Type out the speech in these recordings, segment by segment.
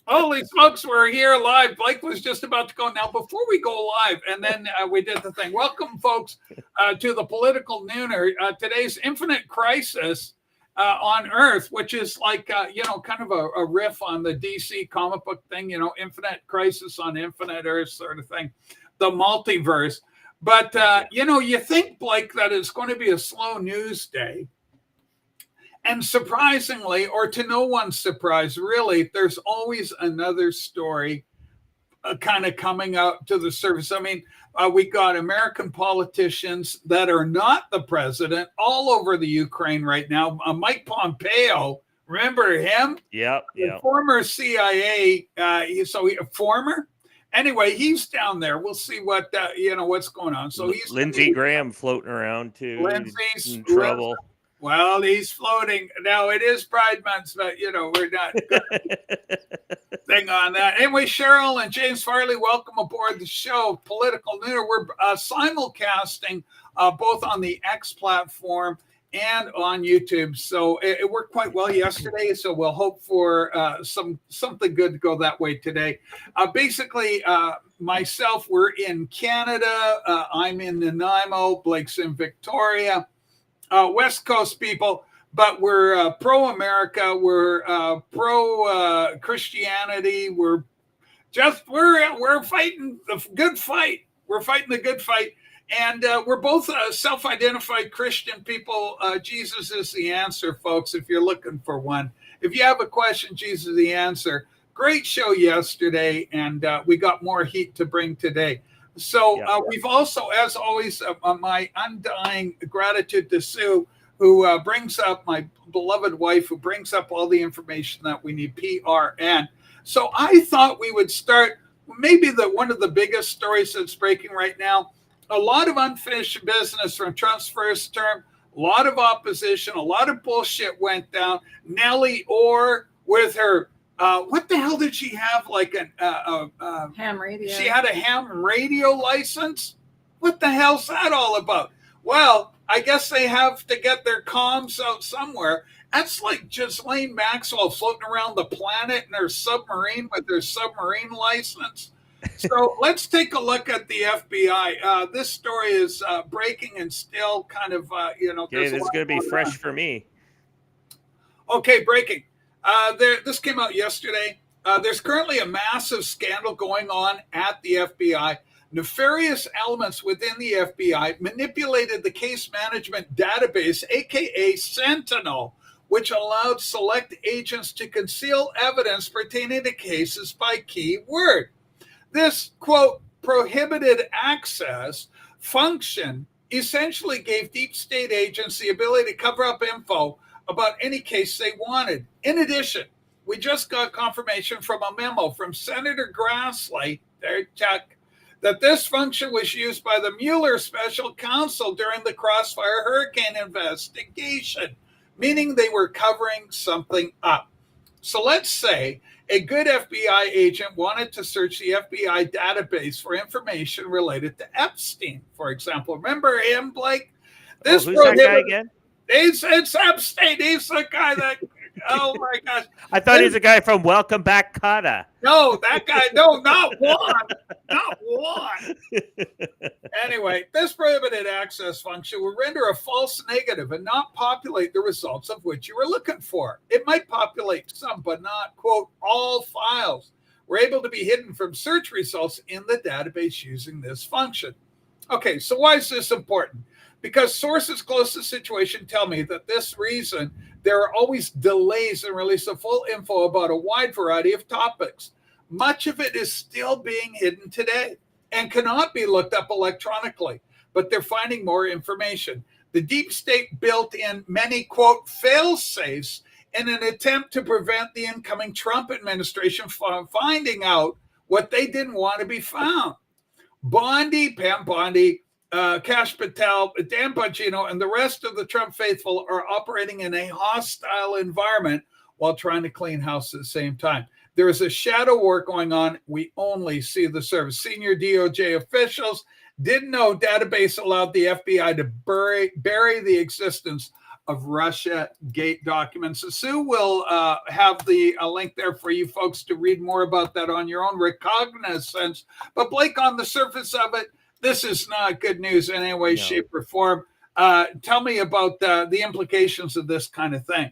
Holy smokes, we're here live. Blake was just about to go. Now, before we go live, and then we did the thing. Welcome, folks, to the Political Nooner. Today's Infinite Crisis on Earth, which is like, kind of a riff on the DC comic book thing, Infinite Crisis on Infinite Earth sort of thing, the multiverse. But, you think, Blake, that it's going to be a slow news day. And surprisingly, or to no one's surprise, really, there's always another story kind of coming out to the surface. I mean, we got American politicians that are not the president all over the Ukraine right now. Mike Pompeo, remember him? Yeah. Former CIA, former? Anyway, he's down there. We'll see what, what's going on. So he's Lindsey Graham floating around too. Lindsey's in trouble. Well, he's floating. Now, it is Pride Month, but, we're not thing on that. Anyway, Cheryl and James Farley, welcome aboard the show, Political Nooner. We're simulcasting both on the X platform and on YouTube. So it worked quite well yesterday. So we'll hope for something good to go that way today. Basically, myself, we're in Canada. I'm in Nanaimo. Blake's in Victoria. West Coast people, but we're pro-America, we're pro-Christianity, we're fighting the good fight. We're fighting the good fight, and we're both self-identified Christian people. Jesus is the answer, folks, if you're looking for one. If you have a question, Jesus is the answer. Great show yesterday, and we got more heat to bring today. So we've also, as always, my undying gratitude to Sue, who brings up my beloved wife, who brings up all the information that we need, PRN. So I thought we would start maybe one of the biggest stories that's breaking right now. A lot of unfinished business from Trump's first term, a lot of opposition, a lot of bullshit went down. Nellie Orr with her what the hell did she have? Like a ham radio. She had a ham radio license? What the hell's that all about? Well, I guess they have to get their comms out somewhere. That's like Ghislaine Maxwell floating around the planet in her submarine with her submarine license. So let's take a look at the FBI. This story is breaking and still kind of, this is going to be fresh for me. Okay, breaking. This came out yesterday. There's currently a massive scandal going on at the FBI. Nefarious elements within the FBI manipulated the case management database, aka Sentinel, which allowed select agents to conceal evidence pertaining to cases by keyword. This, quote, prohibited access function essentially gave deep state agents the ability to cover up info about any case they wanted. In addition, we just got confirmation from a memo from Senator Grassley, that this function was used by the Mueller special counsel during the Crossfire Hurricane investigation, meaning they were covering something up. So let's say a good FBI agent wanted to search the FBI database for information related to Epstein, for example. Remember him, Blake? Who's that guy again? It's Epstein. He's the guy that, oh my gosh. I thought he's a guy from Welcome Back, Kotter. No, that guy, no, not one. Not one. Anyway, this prohibited access function will render a false negative and not populate the results of which you were looking for. It might populate some, but not, quote, all files were able to be hidden from search results in the database using this function. Okay, so why is this important? Because sources close to the situation tell me that this reason there are always delays in release of full info about a wide variety of topics. Much of it is still being hidden today and cannot be looked up electronically, but they're finding more information. The deep state built in many, quote, fail-safes in an attempt to prevent the incoming Trump administration from finding out what they didn't want to be found. Bondi, Pam Bondi, Kash Patel, Dan Bongino, and the rest of the Trump faithful are operating in a hostile environment while trying to clean house at the same time. There is a shadow war going on. We only see the surface. Senior DOJ officials didn't know database allowed the FBI to bury the existence of Russia Gate documents. So Sue will have the link there for you folks to read more about that on your own recognizance. But Blake, on the surface of it, this is not good news in any way, shape, or form. Tell me about the implications of this kind of thing.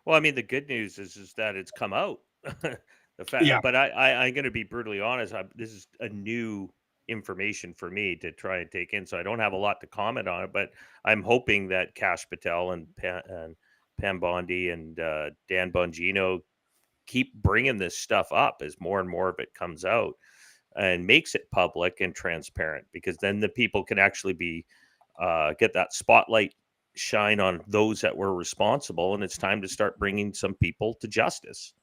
Well, I mean, the good news is that it's come out. The fact, Yeah. but I'm going to be brutally honest. This is a new information for me to try and take in, so I don't have a lot to comment on it. But I'm hoping that Kash Patel and Pam Bondi and Dan Bongino keep bringing this stuff up as more and more of it comes out and makes it public and transparent, because then the people can actually be get that spotlight shine on those that were responsible, and it's time to start bringing some people to justice.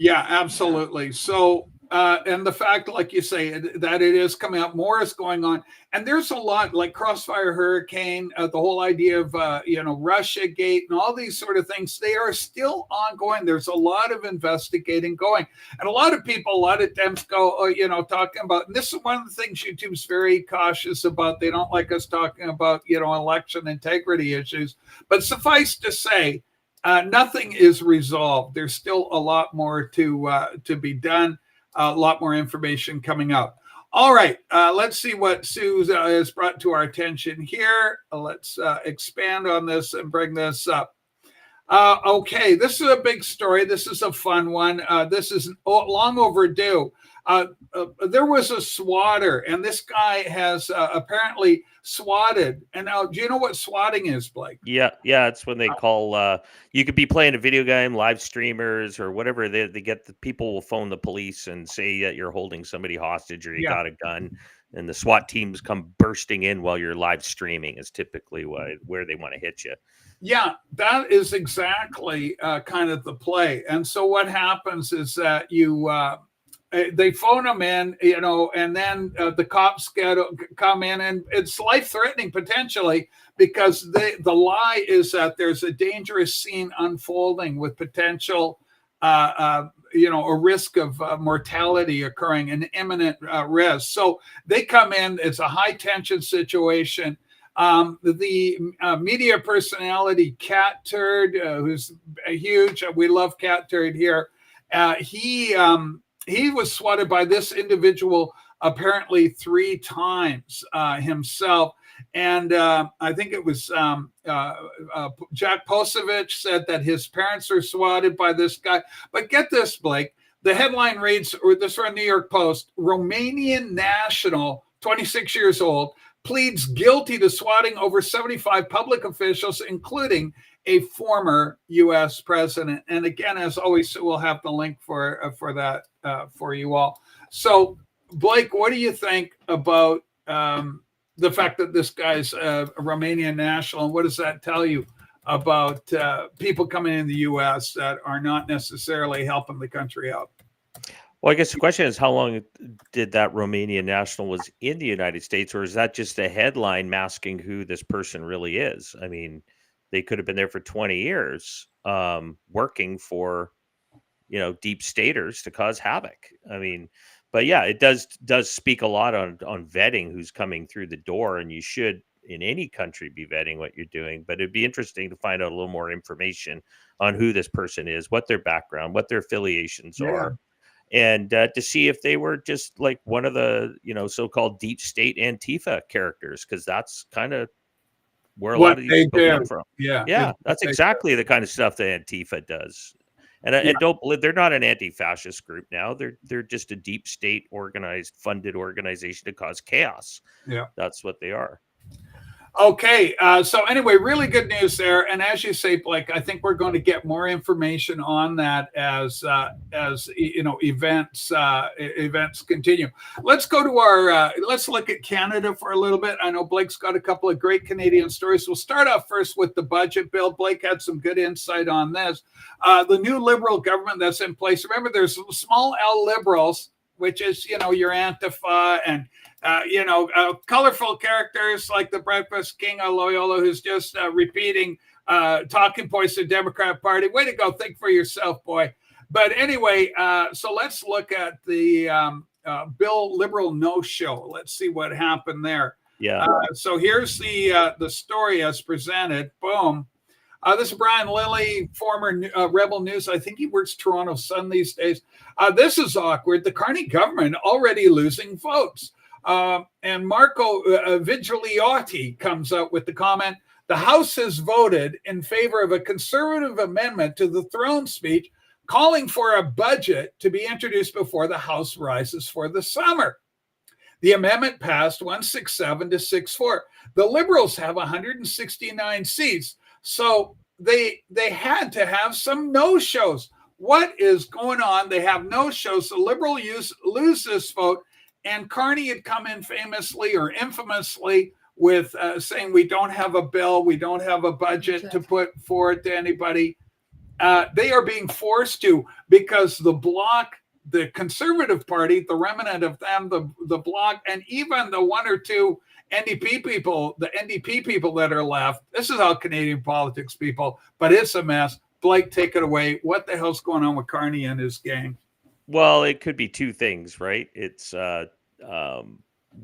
Yeah, absolutely. So, and the fact, like you say, that it is coming up, more is going on. And there's a lot like Crossfire Hurricane, the whole idea of, Russia Gate and all these sort of things, they are still ongoing. There's a lot of investigating going. And a lot of people, a lot of Dems go, talking about, and this is one of the things YouTube's very cautious about. They don't like us talking about, election integrity issues. But suffice to say, nothing is resolved. There's still a lot more to be done, a lot more information coming up. All right, let's see what Sue has brought to our attention here. Let's expand on this and bring this up. Okay, this is a big story. This is a fun one. This is long overdue. There was a swatter, and this guy has apparently swatted. And now, do you know what swatting is, Blake? Yeah, it's when they call. You could be playing a video game, live streamers or whatever. They get the people will phone the police and say that you're holding somebody hostage or you got a gun, and the SWAT teams come bursting in while you're live streaming. Is typically where they want to hit you. Yeah, that is exactly kind of the play. And so what happens is that they phone them in, and then the cops come in, and it's life-threatening potentially, because the lie is that there's a dangerous scene unfolding with potential, a risk of mortality occurring, an imminent risk. So they come in. It's a high-tension situation. The media personality Cat Turd, who's huge, we love Cat Turd here. He was swatted by this individual apparently 3 times himself. And I think it was Jack Posevich said that his parents are swatted by this guy. But get this, Blake. The headline reads, or this from New York Post, Romanian national, 26 years old, pleads guilty to swatting over 75 public officials, including a former U.S. president. And again, as always, we'll have the link for that for you all. So, Blake, what do you think about the fact that this guy's a Romanian national, and what does that tell you about people coming in the U.S. that are not necessarily helping the country out? Well, I guess the question is, how long did that Romanian national was in the United States, or is that just a headline masking who this person really is? I mean, they could have been there for 20 years working for, deep staters to cause havoc. I mean, but yeah, it does speak a lot on vetting who's coming through the door, and you should in any country be vetting what you're doing. But it'd be interesting to find out a little more information on who this person is, what their background, what their affiliations are. And to see if they were just like one of the, so-called deep state Antifa characters, because that's kind of where a lot of these people come from. Yeah, that's exactly the kind of stuff that Antifa does. And don't believe they're not an anti-fascist group now. They're just a deep state funded organization to cause chaos. Yeah, that's what they are. Okay, so anyway, really good news there. And as you say, Blake, I think we're going to get more information on that as events continue. Let's go to let's look at Canada for a little bit. I know Blake's got a couple of great Canadian stories. We'll start off first with the budget bill. Blake had some good insight on this. The new Liberal government that's in place. Remember, there's small L Liberals, which is, your Antifa and, colorful characters like the Breakfast King of Loyola, who's just repeating talking points of the Democrat Party. Way to go. Think for yourself, boy. But anyway, so let's look at the Bill Liberal no-show. Let's see what happened there. Yeah. So here's the story as presented. Boom. This is Brian Lilly, former Rebel News. I think he works Toronto Sun these days. This is awkward. The Carney government already losing votes. And Marco Vigliotti comes out with the comment, the House has voted in favor of a conservative amendment to the throne speech calling for a budget to be introduced before the House rises for the summer. The amendment passed 167 to 6-4. The Liberals have 169 seats, so they had to have some no-shows. What is going on? They have no-shows. The Liberal lose this vote, and Carney had come in famously or infamously with saying we don't have a bill, we don't have a budget to put forward to anybody. They are being forced to, because the Bloc, the Conservative Party, the remnant of them, the Bloc, and even the one or two NDP people, the NDP people that are left. This is how Canadian politics, people, but it's a mess. Blake, take it away. What the hell's going on with Carney and his gang? Well, it could be two things, right? It's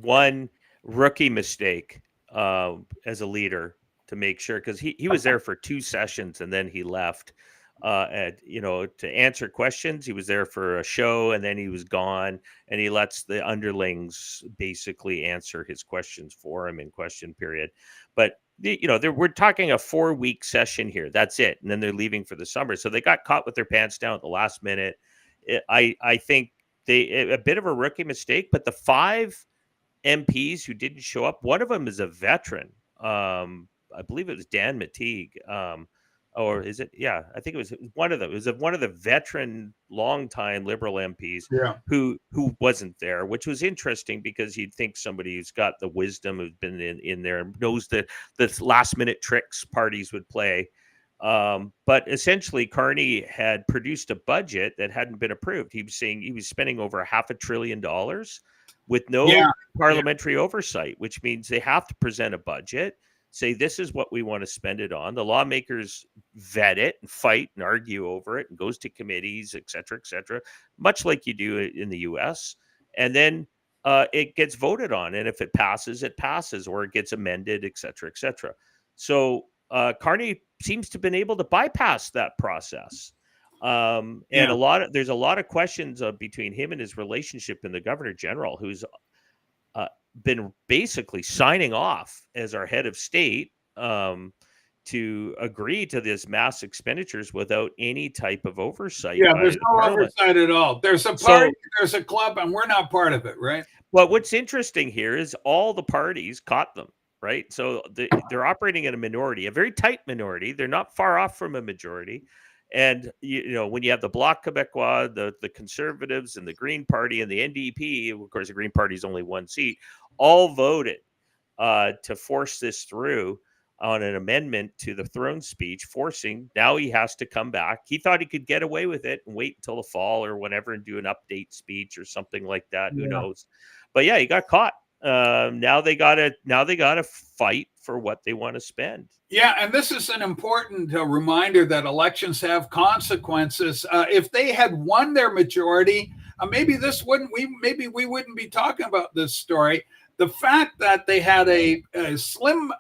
one, rookie mistake as a leader to make sure, because he was there for 2 sessions and then he left. To answer questions, he was there for a show and then he was gone, and he lets the underlings basically answer his questions for him in question period. But we're talking a 4-week session here. That's it, and then they're leaving for the summer. So they got caught with their pants down at the last minute. I think a bit of a rookie mistake. But the 5 MPs who didn't show up, one of them is a veteran. I believe it was Dan Mateague. Or is it? Yeah, I think it was one of them. It was one of the veteran, longtime Liberal MPs who wasn't there, which was interesting because you'd think somebody who's got the wisdom, who's been in there and knows the last minute tricks parties would play. But essentially, Carney had produced a budget that hadn't been approved. He was saying he was spending over $500 billion with no parliamentary oversight, which means they have to present a budget, say this is what we want to spend it on. The lawmakers vet it and fight and argue over it and goes to committees, et cetera, much like you do in the US. And then it gets voted on. And if it passes, or it gets amended, et cetera. So Carney seems to have been able to bypass that process. And there's a lot of questions between him and his relationship and the Governor General, who's been basically signing off as our head of state to agree to this mass expenditures without any type of oversight. Yeah, there's no oversight at all. There's a party, there's a club, and we're not part of it, right? Well, what's interesting here is all the parties caught them, right? So they're operating in a minority, a very tight minority. They're not far off from a majority. And when you have the Bloc Québécois, the Conservatives, and the Green Party, and the NDP, of course, the Green Party is only 1 seat, all voted to force this through on an amendment to the throne speech, forcing. Now he has to come back. He thought he could get away with it and wait until the fall or whenever and do an update speech or something like that. Who knows? But yeah, he got caught. Now they gotta fight for what they want to spend. Yeah, and this is an important reminder that elections have consequences. If they had won their majority, maybe we wouldn't be talking about this story. The fact that they had a slim,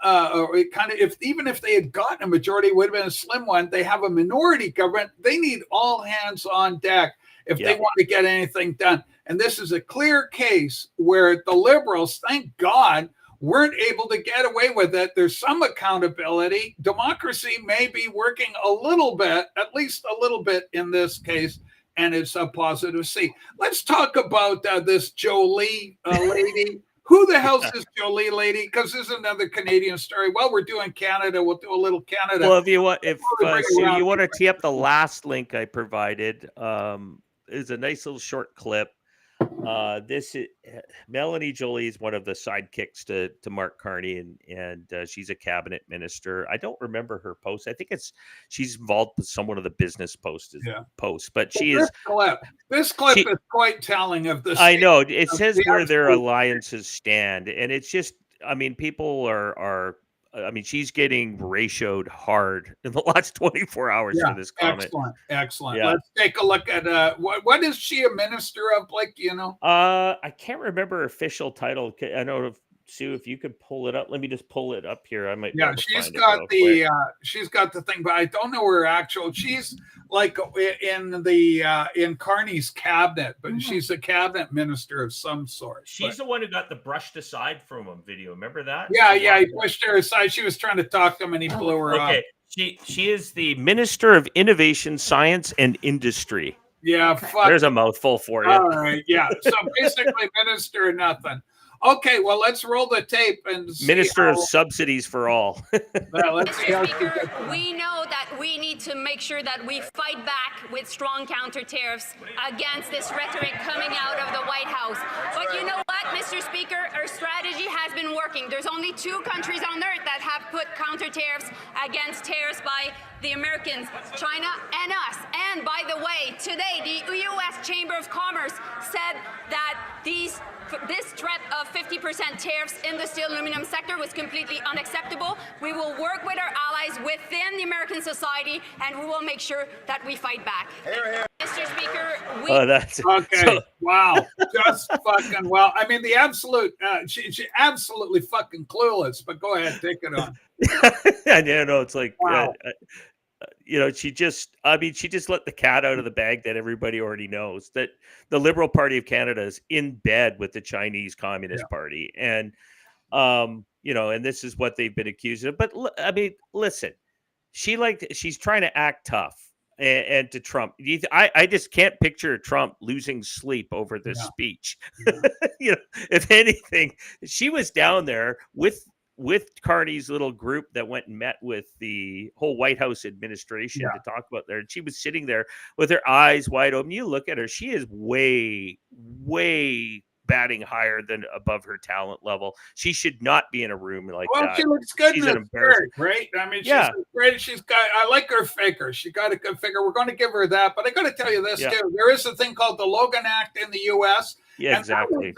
even if they had gotten a majority, it would have been a slim one. They have a minority government. They need all hands on deck if they want to get anything done. And this is a clear case where the Liberals, thank God, weren't able to get away with it. There's some accountability. Democracy may be working a little bit, at least a little bit in this case, and it's a positive see. Let's talk about this Jolie lady. Who the hell's this Jolie lady? Because this is another Canadian story. Well, we're doing Canada. We'll do a little Canada. Well, you want to tee up the last link I provided, is a nice little short clip. This is Melanie Jolie is one of the sidekicks to Mark Carney, and she's a cabinet minister. I don't remember her post. I think she's involved with someone of the business posts, but she is. This clip is quite telling of this. I know it says where their alliances stand, and it's just. I mean, people are. I mean, she's getting ratioed hard in the last 24 hours for this comment. Excellent. Yeah. Let's take a look at what is she a minister of, Blake? Do you know? I can't remember her official title. I know Sue, if you could pull it up, let me just pull it up here. I might be Yeah, able to she's find it got real the quick. she's got the thing, but I don't know her actual. She's like in Carney's cabinet, but she's a cabinet minister of some sort. She's the one who got the brushed aside from him video. Remember that? Yeah, She yeah. He walked- pushed her aside. She was trying to talk to him, and he blew her up. Okay, she is the Minister of Innovation, Science, and Industry. Yeah, fuck. There's a mouthful for you. All right, yeah. So basically, minister of nothing. Okay, well, let's roll the tape and see Minister of how, Subsidies for All. let's see how Mr. she Speaker, gets- we know that we need to make sure that we fight back with strong counter tariffs against this rhetoric coming out of the White House. But you know what, Mr. Speaker, our strategy has been working. There's only 2 countries on earth that have put counter tariffs against tariffs by the Americans, China and us. And by the way, today the U.S. Chamber of Commerce said that this threat of 50% tariffs in the steel aluminum sector was completely unacceptable. We will work with our allies within the American society, and we will make sure that we fight back. Mr. Speaker, That's Okay. so- Wow. Just fucking well. I mean, the absolute. She absolutely fucking clueless. But go ahead, take it on. I know it's like Wow. she just let the cat out of the bag that everybody already knows, that the Liberal Party of Canada is in bed with the Chinese Communist Party, and and this is what they've been accused of. But I mean, listen, she's trying to act tough and to Trump. I just can't picture Trump losing sleep over this speech. If anything, she was down there with Carney's little group that went and met with the whole White House administration to talk about there. And she was sitting there with her eyes wide open. You look at her, she is way, way batting higher than above her talent level. She should not be in a room like that. Well, she looks good She's in an the skirt, right? I mean, she's great. She's got. I like her figure. She got a good figure. We're going to give her that. But I got to tell you this too. There is a thing called the Logan Act in the U.S. Yeah, exactly.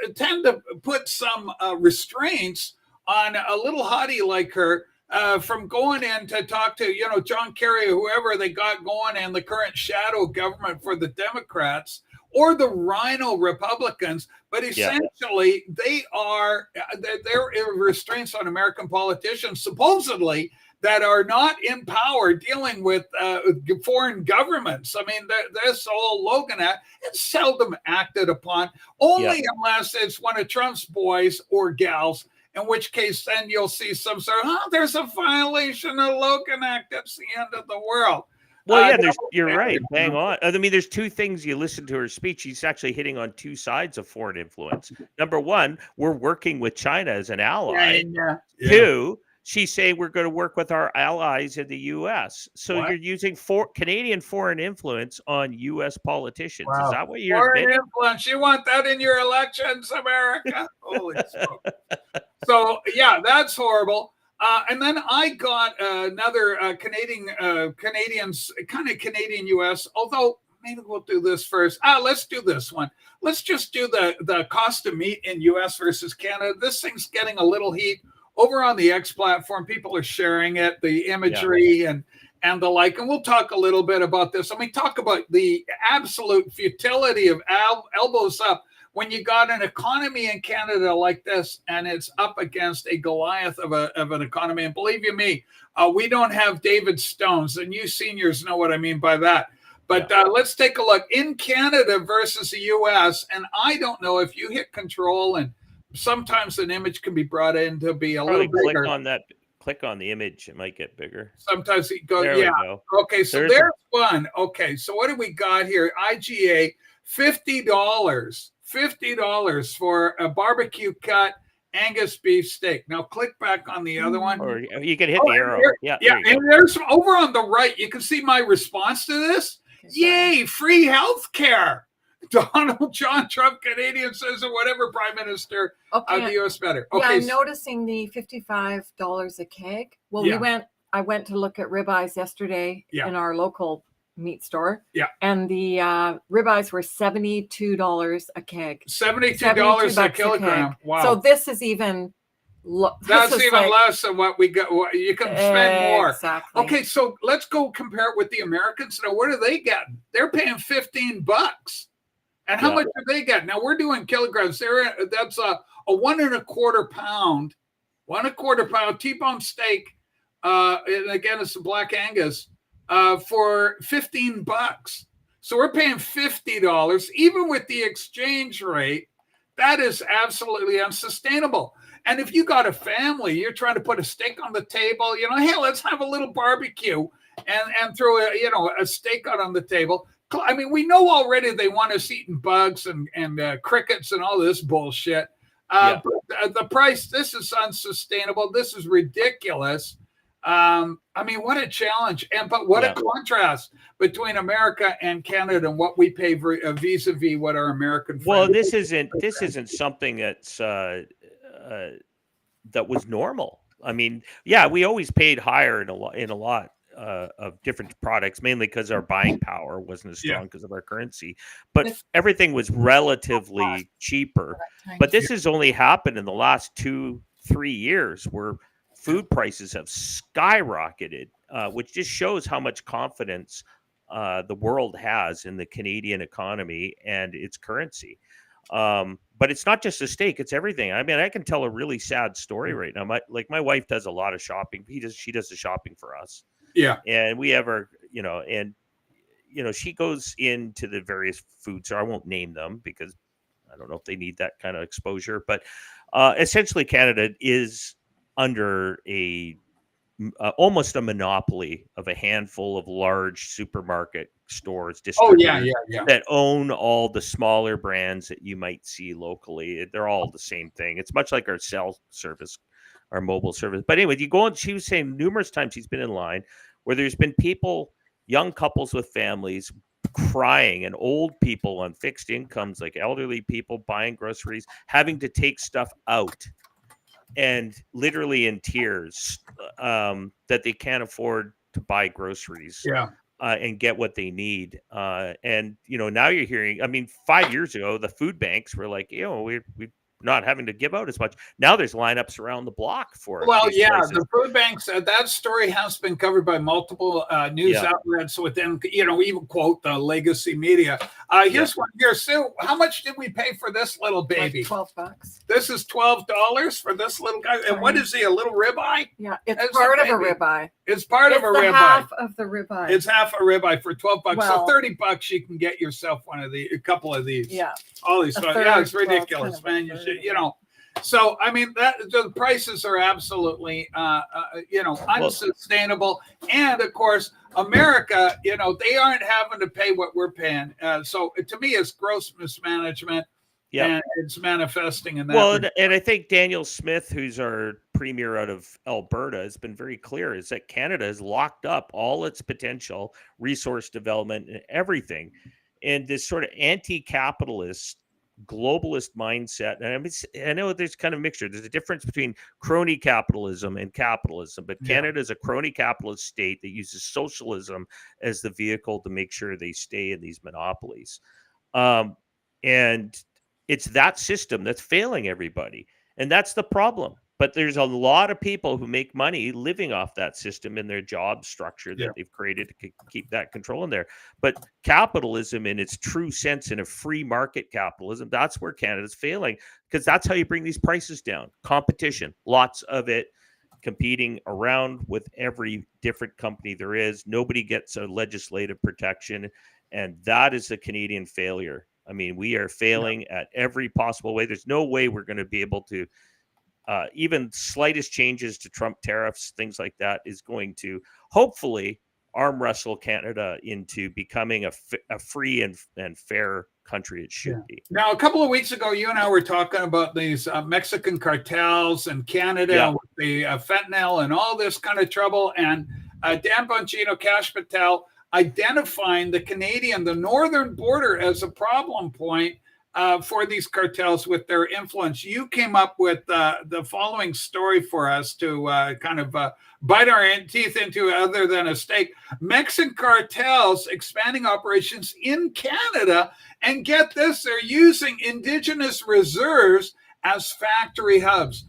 It tend to put some restraints on a little hottie like her from going in to talk to, John Kerry or whoever they got going in the current shadow government for the Democrats or the Rhino Republicans. But essentially, they're restraints on American politicians, supposedly, that are not in power dealing with foreign governments. I mean, this whole Logan Act is seldom acted upon, only unless it's one of Trump's boys or gals, in which case then you'll see some sort of, there's a violation of Logan Act. That's the end of the world. Well, you're right. Bang on. I mean, there's 2 things you listen to her speech. She's actually hitting on 2 sides of foreign influence. Number 1, we're working with China as an ally. 2, she's saying we're going to work with our allies in the U.S. So you're using Canadian foreign influence on U.S. politicians. Wow. Is that what you're foreign admitting? Influence? You want that in your elections, America? Holy smoke. So, that's horrible. And then I got another Canadian U.S., although maybe we'll do this first. Let's do this one. Let's just do the cost of meat in U.S. versus Canada. This thing's getting a little heat. Over on the X platform, people are sharing it, the imagery and the like. And we'll talk a little bit about this. I mean, talk about the absolute futility of elbows up when you got an economy in Canada like this, and it's up against a Goliath of an economy. And believe you me, we don't have David Stones, and you seniors know what I mean by that. But let's take a look in Canada versus the U.S. And I don't know if you hit control, and sometimes an image can be brought in to be a little bigger. Click on the image, it might get bigger. Sometimes it goes, there we go. Okay, so there's one. Okay, so what do we got here? IGA, $50 for a barbecue cut Angus beef steak. Now click back on the other one. Or you can hit the arrow. And there's some over on the right. You can see my response to this. Yay, free health care. Donald John Trump, Canadian citizen, whatever prime minister of the U.S. better. Okay, I'm noticing the $55 a keg. Well, I went to look at ribeyes yesterday in our local meat store. Yeah. And the ribeyes were $72 a keg. $72 a kilogram. Wow. So this is even that's even less than what we got. You can spend more. Exactly. Okay, so let's go compare it with the Americans. Now, what are they getting? They're paying $15. And how much do they get? Now we're doing kilograms. That's a 1 1/4 pound, 1 1/4 pound T-bone steak. And again, it's a Black Angus for $15. So we're paying $50, even with the exchange rate. That is absolutely unsustainable. And if you got a family, you're trying to put a steak on the table, hey, let's have a little barbecue and throw a steak out on the table. I mean, we know already they want us eating bugs and crickets and all this bullshit. But the price, this is unsustainable. This is ridiculous. I mean, what a challenge. But what a contrast between America and Canada and what we pay vis-a-vis what our American friends. Well, this isn't something that's that was normal. I mean, we always paid higher in a lot of different products, mainly because our buying power wasn't as strong because of our currency. But everything was relatively cheaper. But this has only happened in the last 2-3 years, where food prices have skyrocketed, which just shows how much confidence the world has in the Canadian economy and its currency. But it's not just a steak; it's everything. I mean, I can tell a really sad story right now. My wife does a lot of shopping. She does the shopping for us. Yeah, and we have her, she goes into the various foods. So I won't name them because I don't know if they need that kind of exposure. But essentially, Canada is under almost a monopoly of a handful of large supermarket stores, distributors that own all the smaller brands that you might see locally. They're all the same thing. It's much like our cell service, our mobile service. But anyway, you go on. She was saying numerous times she's been in line where there's been people, young couples with families, crying, and old people on fixed incomes, like elderly people buying groceries, having to take stuff out and literally in tears that they can't afford to buy groceries and get what they need. And, now you're hearing, I mean, 5 years ago, the food banks were like, we're not having to give out as much. Now there's lineups around the block for it. Well, the food banks, that story has been covered by multiple news outlets within, even quote the legacy media. Here's one here, Sue. How much did we pay for this little baby? Like $12. This is $12 for this little guy. And what is he, a little ribeye? Yeah, it's part of a ribeye. It's part of a ribeye. Half of the ribeye. It's half a ribeye for $12. So $30, you can get yourself a couple of these. Yeah. All these stuff. Yeah, it's ridiculous, man. You should, So I mean the prices are absolutely unsustainable, and of course America, they aren't having to pay what we're paying. So to me, it's gross mismanagement. And it's manifesting in that. Well, and I think Daniel Smith, who's our premier out of Alberta, has been very clear, is that Canada has locked up all its potential resource development and everything. And this sort of anti-capitalist, globalist mindset. And I know there's kind of mixture. There's a difference between crony capitalism and capitalism, but Canada is a crony capitalist state that uses socialism as the vehicle to make sure they stay in these monopolies. And it's that system that's failing everybody. And that's the problem. But there's a lot of people who make money living off that system in their job structure that they've created to keep that control in there. But capitalism in its true sense, in a free market capitalism, that's where Canada's failing, because that's how you bring these prices down. Competition, lots of it, competing around with every different company there is. Nobody gets a legislative protection. And that is a Canadian failure. I mean, we are failing at every possible way. There's no way we're going to be able to even slightest changes to Trump tariffs, things like that, is going to hopefully arm wrestle Canada into becoming a free and fair country it should be. Now, a couple of weeks ago, you and I were talking about these Mexican cartels in Canada with the fentanyl and all this kind of trouble. And Dan Bongino, Kash Patel, identifying the northern border as a problem point for these cartels with their influence. You came up with the following story for us to kind of bite our teeth into, other than a steak. Mexican cartels expanding operations in Canada, and get this, they're using indigenous reserves as factory hubs.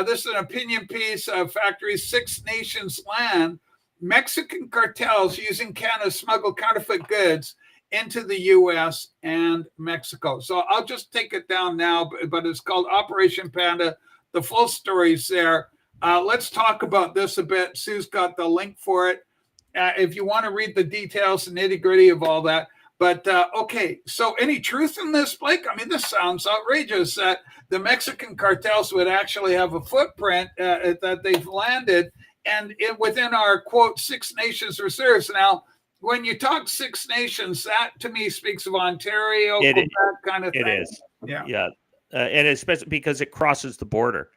This is an opinion piece of Factory's Six Nations land. Mexican cartels using Canada smuggle counterfeit goods into the U.S. and Mexico. So I'll just take it down now, but it's called Operation Panda. The full story's there. Let's talk about this a bit. Sue's got the link for it. If you want to read the details and nitty-gritty of all that. But, okay, so any truth in this, Blake? I mean, this sounds outrageous that the Mexican cartels would actually have a footprint that they've landed and within our, quote, Six Nations reserves. Now, when you talk Six Nations, that to me speaks of Ontario, Quebec kind of thing. It is. Yeah. And especially because it crosses the border.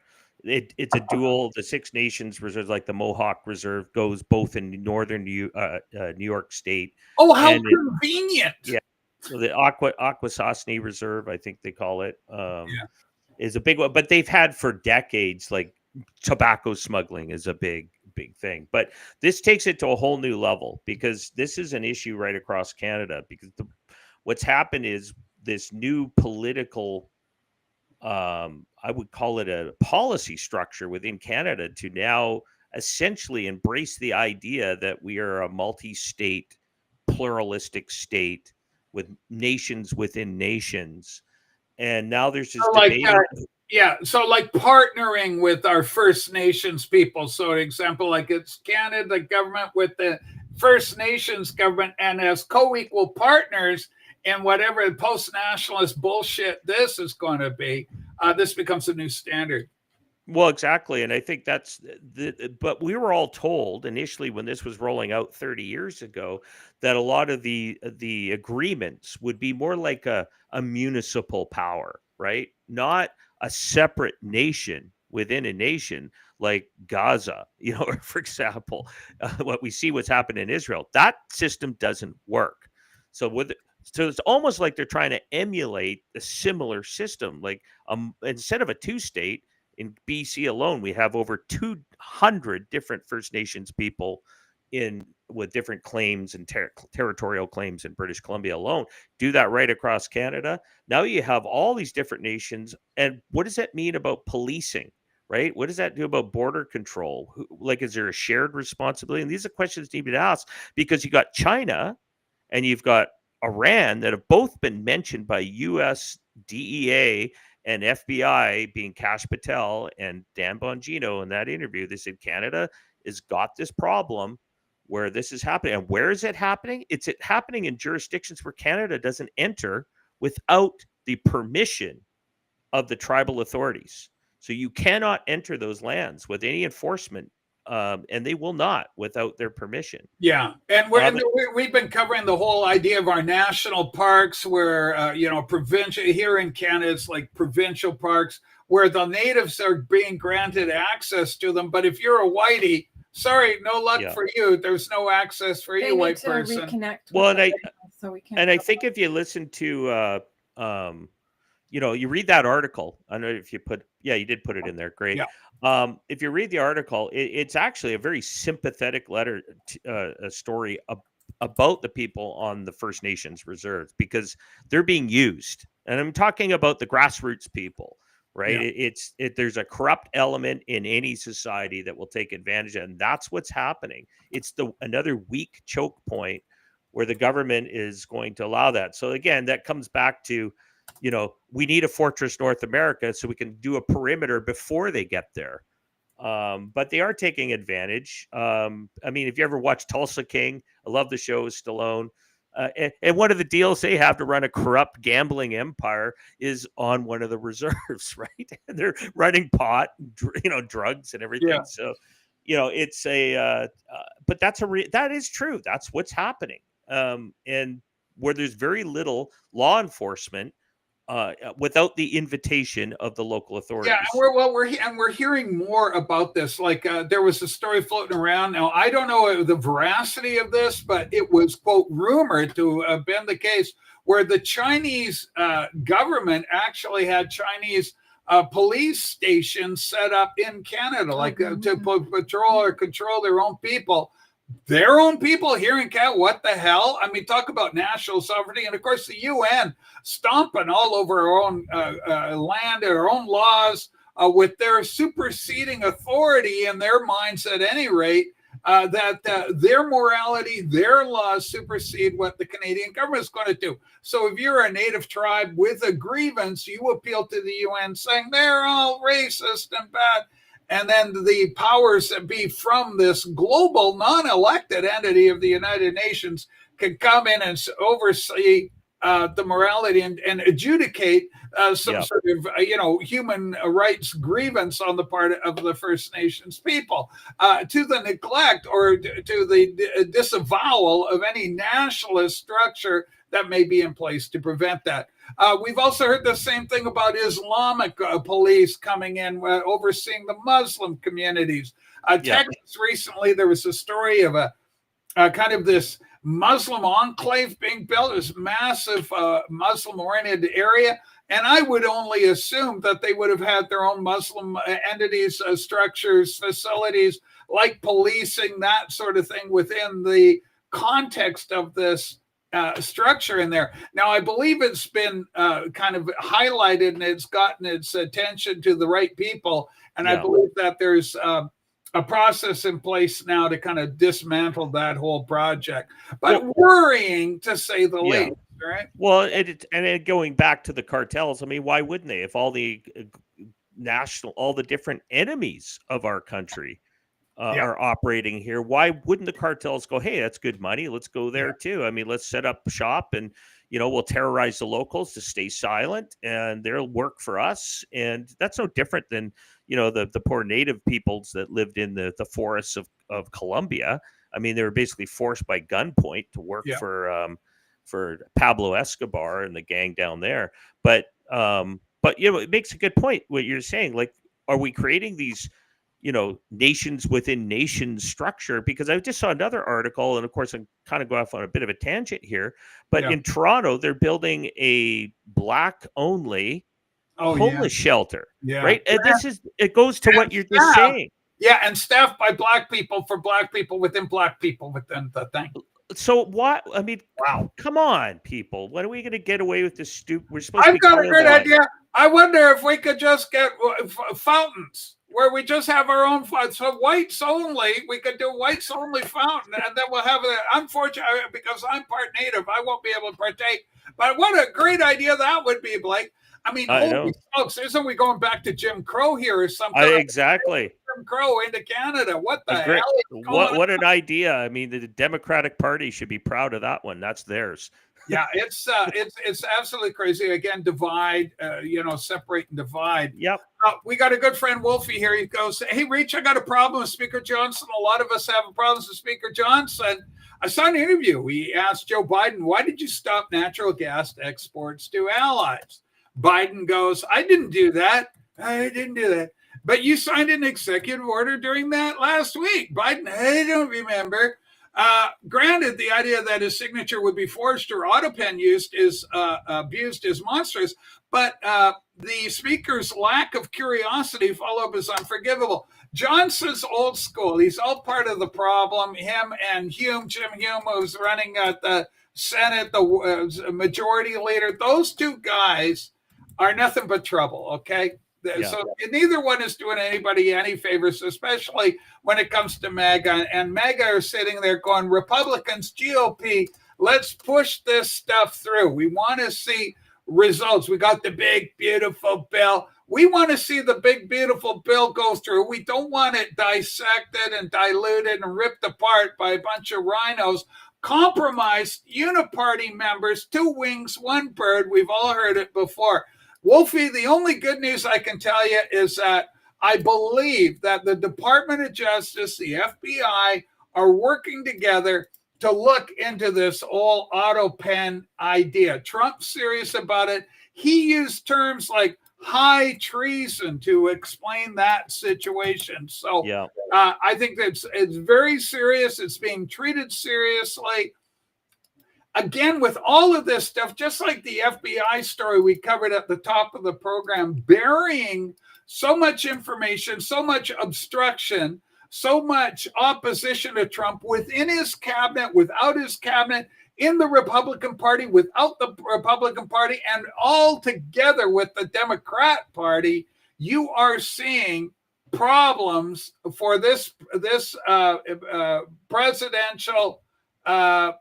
It's a dual. The Six Nations reserves, like the Mohawk Reserve, goes both in northern New York State. Oh, how convenient! So the Akwesasne Reserve, I think they call it, is a big one. But they've had for decades, like tobacco smuggling is a big thing. But this takes it to a whole new level because this is an issue right across Canada. Because what's happened is this new political. I would call it a policy structure within Canada to now essentially embrace the idea that we are a multi-state, pluralistic state with nations within nations. And now there's this debate. So like partnering with our First Nations people. So an example, like it's Canada government with the First Nations government and as co-equal partners in whatever post-nationalist bullshit this is going to be. This becomes a new standard. Well, exactly. And I think that's but we were all told initially when this was rolling out 30 years ago that a lot of the agreements would be more like a municipal power, right? Not a separate nation within a nation like Gaza, for example, what we see what's happened in Israel. That system doesn't work. So it's almost like they're trying to emulate a similar system. Like instead of a two-state, in BC alone, we have over 200 different First Nations people with different claims and territorial claims in British Columbia alone. Do that right across Canada. Now you have all these different nations. And what does that mean about policing, right? What does that do about border control? Is there a shared responsibility? And these are questions need to be asked because you got China and you've got Iran that have both been mentioned by U.S. DEA and FBI, being Kash Patel and Dan Bongino in that interview. They said Canada has got this problem where this is happening. And where is it happening? It's happening in jurisdictions where Canada doesn't enter without the permission of the tribal authorities. So you cannot enter those lands with any enforcement. And they will not without their permission. Yeah, and we've been covering the whole idea of our national parks, where provincial here in Canada, it's like provincial parks where the natives are being granted access to them. But if you're a whitey, sorry, no luck for you. There's no access for you, white person. Well, and I think if you listen to you read that article. I know if you you did put it in there. Great. Yeah. If you read the article, it's actually a very sympathetic letter, a story about the people on the First Nations reserves because they're being used. And I'm talking about the grassroots people, right? Yeah. There's a corrupt element in any society that will take advantage of it, and that's what's happening. It's another weak choke point where the government is going to allow that. So again, that comes back to we need a Fortress North America so we can do a perimeter before they get there. But they are taking advantage. I mean, if you ever watch Tulsa King, I love the show with Stallone. And one of the deals they have to run a corrupt gambling empire is on one of the reserves, right? And they're running pot, drugs and everything. Yeah. So, it's but that is true. That's what's happening. And where there's very little law enforcement, without the invitation of the local authorities. Yeah, we're hearing more about this. Like there was a story floating around. Now I don't know the veracity of this, but it was, quote, rumored to have been the case where the Chinese government actually had Chinese police stations set up in Canada, like to patrol or control their own people. Their own people here in Canada, what the hell? I mean, talk about national sovereignty. And of course, the UN stomping all over our own land, our own laws, with their superseding authority in their minds at any rate. that their morality, their laws supersede what the Canadian government is going to do. So if you're a native tribe with a grievance, you appeal to the UN saying they're all racist and bad. And then the powers that be from this global non-elected entity of the United Nations can come in and oversee the morality and adjudicate some sort of, human rights grievance on the part of the First Nations people, to the neglect or to the disavowal of any nationalist structure that may be in place to prevent that. We've also heard the same thing about Islamic police coming in, overseeing the Muslim communities. Texas recently, there was a story of a kind of this Muslim enclave being built, this massive Muslim-oriented area. And I would only assume that they would have had their own Muslim entities, structures, facilities, like policing, that sort of thing within the context of this structure in there. Now, I believe it's been kind of highlighted and it's gotten its attention to the right people. And I believe that there's a process in place now to kind of dismantle that whole project. But worrying, to say the least, right? Well, and going back to the cartels, I mean, why wouldn't they? If all the different enemies of our country are operating here, why wouldn't the cartels go, hey, that's good money, let's go there too? I mean, let's set up shop and, we'll terrorize the locals to stay silent and they'll work for us. And that's no different than, the poor native peoples that lived in the forests of Colombia. I mean, they were basically forced by gunpoint to work for Pablo Escobar and the gang down there. But it makes a good point what you're saying. Like, are we creating these, nations within nations structure? Because I just saw another article, and of course I'm kind of going off on a bit of a tangent here, but in Toronto, they're building a black only homeless shelter, right? And it goes to what you're just saying. Yeah, and staffed by black people for black people within the thing. So what? I mean, come on, people. When are we going to get away with this stupid? We're supposed I've got a great idea. I wonder if we could just get fountains where we just have our own fountains. So whites only, we could do whites only fountain, and then we'll have it. Unfortunately, because I'm part native, I won't be able to partake. But what a great idea that would be, Blake. I mean, holy smokes, isn't we going back to Jim Crow here or something? Exactly. Jim Crow into Canada. What the hell? What an idea. I mean, the Democratic Party should be proud of that one. That's theirs. Yeah, it's absolutely crazy. Again, divide, separate and divide. Yep. We got a good friend, Wolfie, here. He goes, hey, Reach, I got a problem with Speaker Johnson. A lot of us have problems with Speaker Johnson. I saw an interview. We asked Joe Biden, why did you stop natural gas exports to allies? Biden goes, I didn't do that. But you signed an executive order during that last week. Biden, I don't remember. Granted, the idea that his signature would be forged or AutoPen used is abused is monstrous, but the speaker's lack of curiosity follow-up is unforgivable. Johnson's old school. He's all part of the problem. Him and Hume, Jim Hume, who's running the Senate, the majority leader. Those two guys are nothing but trouble, okay? Yeah. So neither one is doing anybody any favors, especially when it comes to MAGA. And MAGA are sitting there going, Republicans, GOP, let's push this stuff through. We want to see results. We got the big, beautiful bill. We want to see the big, beautiful bill go through. We don't want it dissected and diluted and ripped apart by a bunch of rhinos. Compromised uniparty members, two wings, one bird. We've all heard it before. Wolfie, the only good news I can tell you is that I believe that the Department of Justice, the FBI, are working together to look into this whole AutoPen idea. Trump's serious about it. He used terms like high treason to explain that situation. So I think that it's very serious. It's being treated seriously. Again, with all of this stuff, just like the FBI story we covered at the top of the program, burying so much information, so much obstruction, so much opposition to Trump within his cabinet, without his cabinet, in the Republican Party, without the Republican Party, and all together with the Democrat Party, you are seeing problems for this presidential, what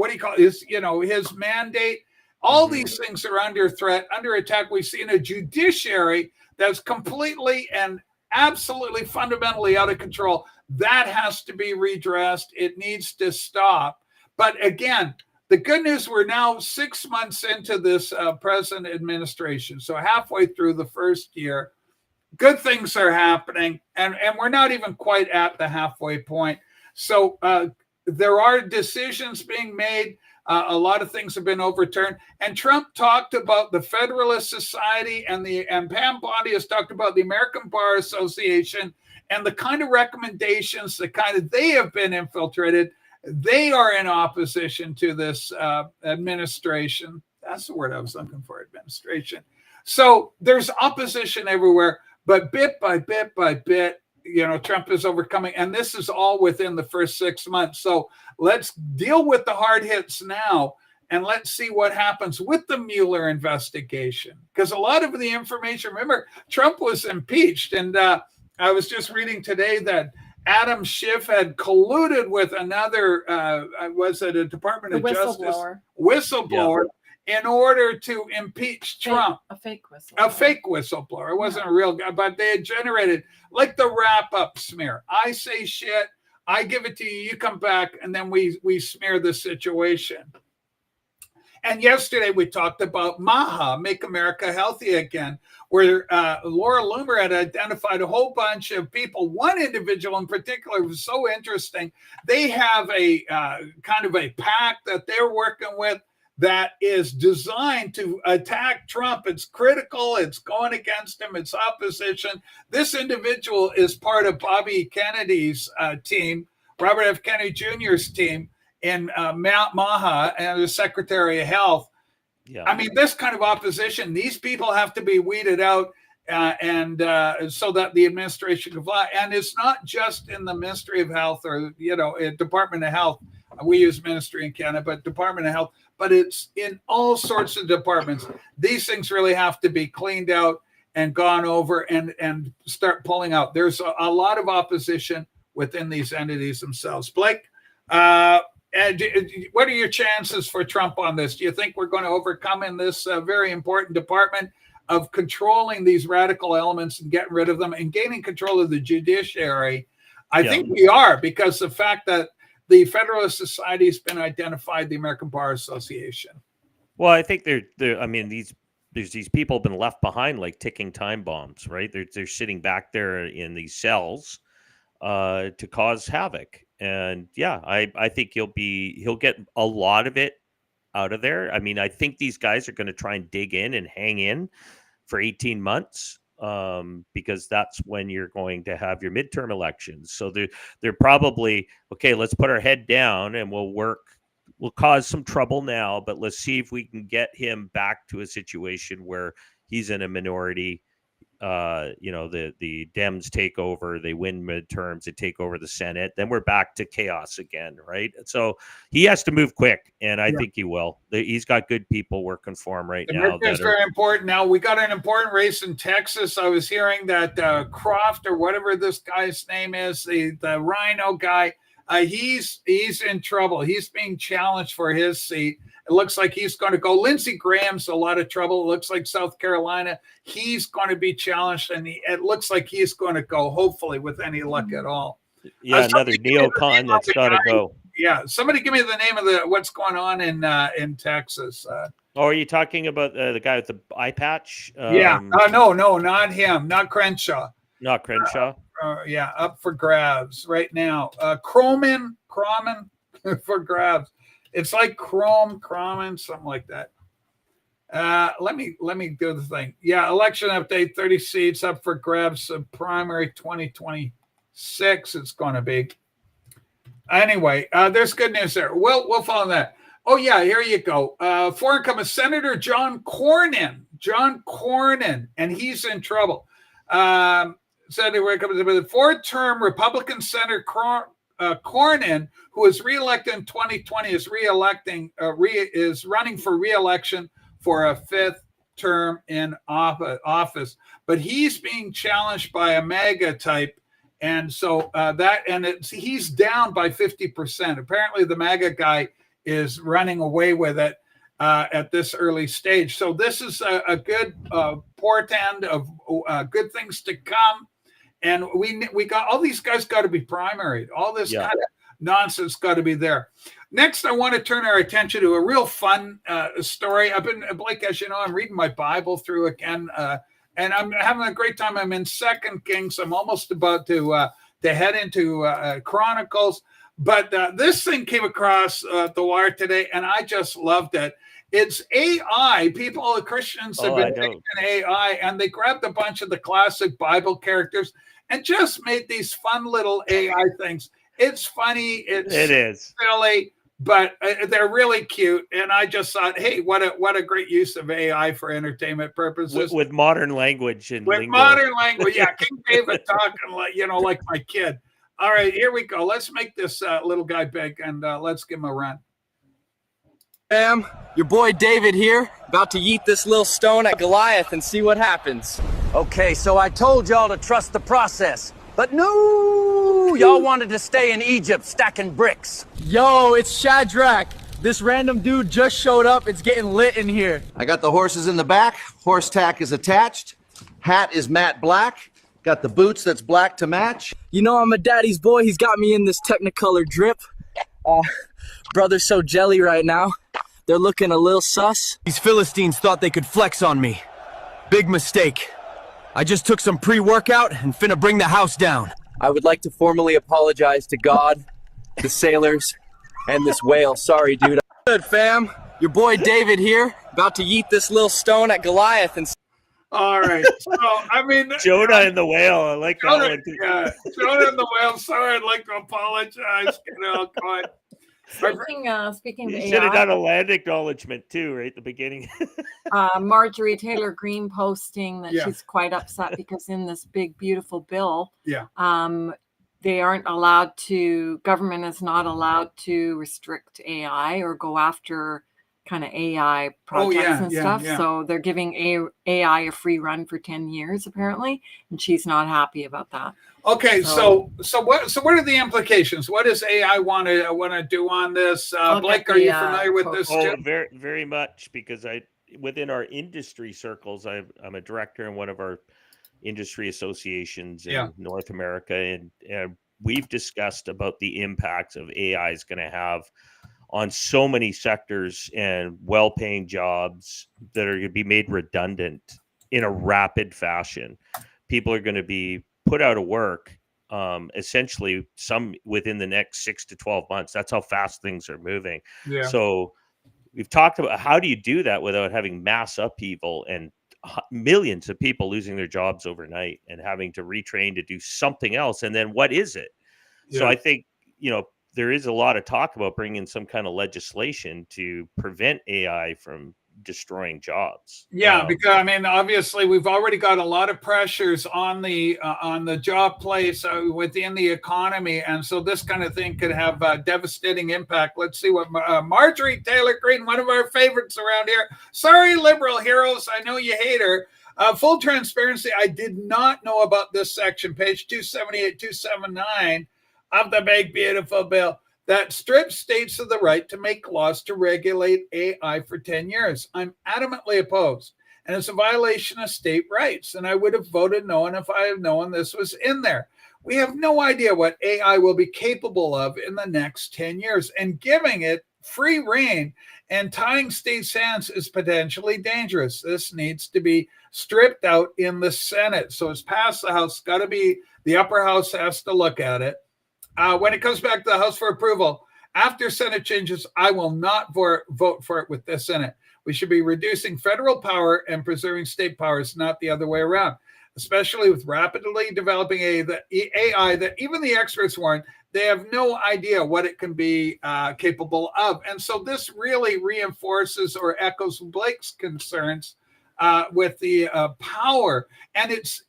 do you call it? His mandate. All these things are under threat, under attack. We've seen a judiciary that's completely and absolutely fundamentally out of control. That has to be redressed. It needs to stop. But again, the good news, we're now 6 months into this present administration. So halfway through the first year, good things are happening. And we're not even quite at the halfway point. So there are decisions being made. A lot of things have been overturned. And Trump talked about the Federalist Society, and Pam Bondi has talked about the American Bar Association, and the kind of recommendations, they have been infiltrated. They are in opposition to this administration. That's the word I was looking for, administration. So there's opposition everywhere, but bit by bit by bit, Trump is overcoming, and this is all within the first 6 months. So let's deal with the hard hits now, and let's see what happens with the Mueller investigation. Because a lot of the information, remember, Trump was impeached, and I was just reading today that Adam Schiff had colluded with another, was it a Department of Justice whistleblower, in order to impeach Trump. A fake whistleblower. A fake whistleblower. It wasn't a real guy, but they had generated, like the wrap-up smear. I say shit, I give it to you, you come back, and then we smear the situation. And yesterday we talked about MAHA, Make America Healthy Again, where Laura Loomer had identified a whole bunch of people. One individual in particular was so interesting. They have a kind of a pact that they're working with that is designed to attack Trump. It's critical. It's going against him. It's opposition. This individual is part of Bobby Kennedy's team, Robert F. Kennedy Jr.'s team in MAHA, and the Secretary of Health. Yeah. I mean, this kind of opposition, these people have to be weeded out and so that the administration can fly. And it's not just in the Ministry of Health or, Department of Health. We use ministry in Canada, but Department of Health, but it's in all sorts of departments. These things really have to be cleaned out and gone over and start pulling out. There's a lot of opposition within these entities themselves. Blake, and what are your chances for Trump on this? Do you think we're going to overcome in this very important department of controlling these radical elements and getting rid of them and gaining control of the judiciary? I think we are, because the fact that the Federalist Society has been identified, the American Bar Association. Well, I think there's these people have been left behind like ticking time bombs, right? They're sitting back there in these cells to cause havoc. And yeah, I think he'll get a lot of it out of there. I mean, I think these guys are going to try and dig in and hang in for 18 months. Because that's when you're going to have your midterm elections. So they're probably, okay, let's put our head down and we'll cause some trouble now, but let's see if we can get him back to a situation where he's in a minority. The Dems take over, they win midterms, they take over the Senate, then we're back to chaos again, right? So he has to move quick, and I think he will. He's got good people working for him right now. That's very important. Now, we got an important race in Texas. I was hearing that Croft, or whatever this guy's name is, the Rhino guy, he's in trouble. He's being challenged for his seat. It looks like he's going to go. Lindsey Graham's a lot of trouble. It looks like South Carolina, he's going to be challenged, and it looks like he's going to go, hopefully, with any luck at all. Yeah, another neocon that's got to go. Yeah, somebody give me the name of what's going on in Texas. Are you talking about the guy with the eye patch? No, not him. Not Crenshaw. Not Crenshaw. Yeah, up for grabs right now. Croman for grabs. It's like Croman, something like that. Let me do the thing. Yeah, election update, 30 seats up for grabs. Primary 2026 it's going to be. Anyway, there's good news there. We'll follow that. Oh, yeah, here you go. Foreign Company Senator John Cornyn, and he's in trouble. Senator, four-term Republican Senator Cornyn, who was reelected in 2020, is running for reelection for a fifth term in office, but he's being challenged by a MAGA type. And so he's down by 50%. Apparently the MAGA guy is running away with it at this early stage. So this is a good portend of good things to come. And we got all these guys got to be primaried. All this kind of nonsense got to be there. Next, I want to turn our attention to a real fun story. Blake, as you know, I'm reading my Bible through again, and I'm having a great time. I'm in 2 Kings. I'm almost about to head into Chronicles. But this thing came across the wire today, and I just loved it. It's AI. Christians have been taking AI, and they grabbed a bunch of the classic Bible characters and just made these fun little AI things. It's funny. It is silly, but they're really cute. And I just thought, hey, what a great use of AI for entertainment purposes with modern language and lingo. Modern language. Yeah, King David talking like my kid. All right, here we go. Let's make this little guy big, and let's give him a run. Fam, your boy David here, about to yeet this little stone at Goliath and see what happens. Okay, so I told y'all to trust the process, but no, y'all wanted to stay in Egypt stacking bricks. Yo, it's Shadrach. This random dude just showed up. It's getting lit in here. I got the horses in the back. Horse tack is attached. Hat is matte black. Got the boots that's black to match. You know I'm a daddy's boy. He's got me in this Technicolor drip. Brother's so jelly right now. They're looking a little sus. These Philistines thought they could flex on me. Big mistake. I just took some pre-workout and finna bring the house down. I would like to formally apologize to God, the sailors, and this whale. Sorry, dude. Good, fam. Your boy David here, about to yeet this little stone at Goliath and... All right. So, I mean... Jonah and the whale. I like that one. Yeah, Jonah and the whale. Sorry, I'd like to apologize. Go ahead. Speaking of you AI, should have done a land acknowledgement too, right at the beginning. Marjorie Taylor Greene posting that she's quite upset because in this big, beautiful bill, they aren't allowed to, government is not allowed to restrict AI or go after kind of AI projects and stuff. So they're giving AI a free run for 10 years, apparently, and she's not happy about that. Okay, so what are the implications? What does AI want to do on this? Blake, are you familiar with this? Oh, very, very much, because within our industry circles, I'm a director in one of our industry associations in North America, and we've discussed about the impacts of AI is going to have on so many sectors and well-paying jobs that are going to be made redundant in a rapid fashion. People are going to be put out of work, essentially some within the next 6 to 12 months. That's how fast things are moving. Yeah. So we've talked about how do you do that without having mass upheaval and millions of people losing their jobs overnight and having to retrain to do something else. And then what is it? Yeah. So I think, there is a lot of talk about bringing some kind of legislation to prevent AI from destroying jobs. Yeah, because obviously we've already got a lot of pressures on the job place within the economy, and so this kind of thing could have a devastating impact. Let's see what Marjorie Taylor Greene, one of our favorites around here. Sorry, liberal heroes, I know you hate her. Full transparency, I did not know about this section, page 278, 279 of the big beautiful bill that strips states of the right to make laws to regulate AI for 10 years. I'm adamantly opposed, and it's a violation of state rights, and I would have voted no if I had known this was in there. We have no idea what AI will be capable of in the next 10 years, and giving it free rein and tying states' hands is potentially dangerous. This needs to be stripped out in the Senate. So it's passed the House, got to be, the upper house has to look at it. When it comes back to the House for approval, after Senate changes, I will not vote for it with this in it. We should be reducing federal power and preserving state powers, not the other way around, especially with rapidly developing AI that even the experts warn they have no idea what it can be capable of. And so this really reinforces or echoes Blake's concerns with the power, and it's